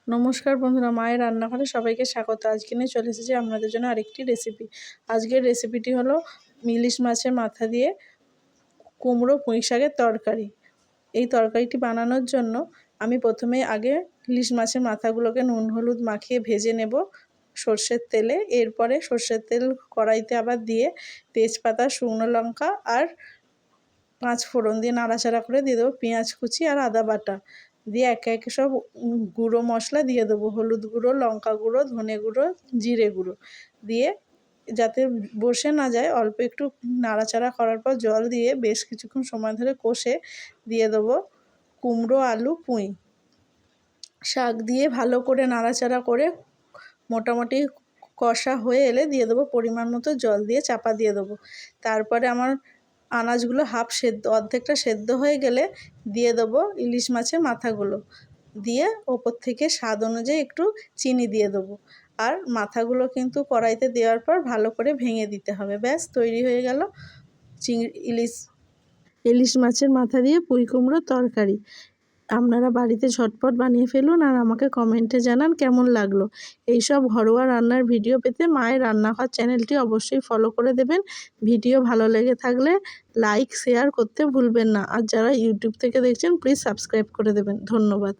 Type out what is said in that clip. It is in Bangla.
নমস্কার বন্ধুরা, মায়ের রান্নাঘরে সবাইকে স্বাগত। আজকে নিয়ে চলে এসেছি আপনাদের জন্য আরেকটি রেসিপি। আজকের রেসিপিটি হলো ইলিশ মাছের মাথা দিয়ে কুমড়ো পুঁই শাকের তরকারি। এই তরকারিটি বানানোর জন্য আমি প্রথমে আগে ইলিশ মাছের মাথাগুলোকে নুন হলুদ মাখিয়ে ভেজে নেব সর্ষের তেলে। এরপরে সর্ষের তেল কড়াইতে আবার দিয়ে তেজপাতা, শুকনো লঙ্কা আর 5 ফোড়ন দিয়ে নাড়াচাড়া করে দিয়ে দেবো পেঁয়াজ কুচি আর আদা বাটা। দিয়ে একে একে সব গুঁড়ো মশলা দিয়ে দেবো, হলুদ গুঁড়ো, লঙ্কা গুঁড়ো, ধনে গুঁড়ো, জিরে গুঁড়ো দিয়ে যাতে বসে না যায় অল্প একটু নাড়াচাড়া করার পর জল দিয়ে বেশ কিছুক্ষণ সময় ধরে কষে দিয়ে দেবো কুমড়ো, আলু, পুঁই শাক দিয়ে ভালো করে নাড়াচাড়া করে মোটামুটি কষা হয়ে এলে দিয়ে দেবো পরিমাণ মতো জল দিয়ে চাপা দিয়ে দেবো। তারপরে আমার আনাজগুলো অর্ধেকটা সেদ্ধ হয়ে গেলে দিয়ে দেবো ইলিশ মাছের মাথাগুলো দিয়ে ওপর থেকে স্বাদ অনুযায়ী একটু চিনি দিয়ে দেবো। আর মাথাগুলো কিন্তু কড়াইতে দেওয়ার পর ভালো করে ভেঙে দিতে হবে। ব্যাস তৈরি হয়ে গেল ইলিশ মাছের মাথা দিয়ে পুঁই কুমড়োর তরকারি। আপনারা বাড়িতে ঝটপট বানিয়ে ফেলুন আর আমাকে কমেন্টে জানান কেমন লাগলো। এইসব ঘরোয়া রান্নার ভিডিও পেতে মায়ের রান্নাঘর চ্যানেলটি অবশ্যই ফলো করে দেবেন। ভিডিও ভালো লেগে থাকলে লাইক শেয়ার করতে ভুলবেন না। আর যারা ইউটিউব থেকে দেখছেন প্লিজ সাবস্ক্রাইব করে দেবেন। ধন্যবাদ।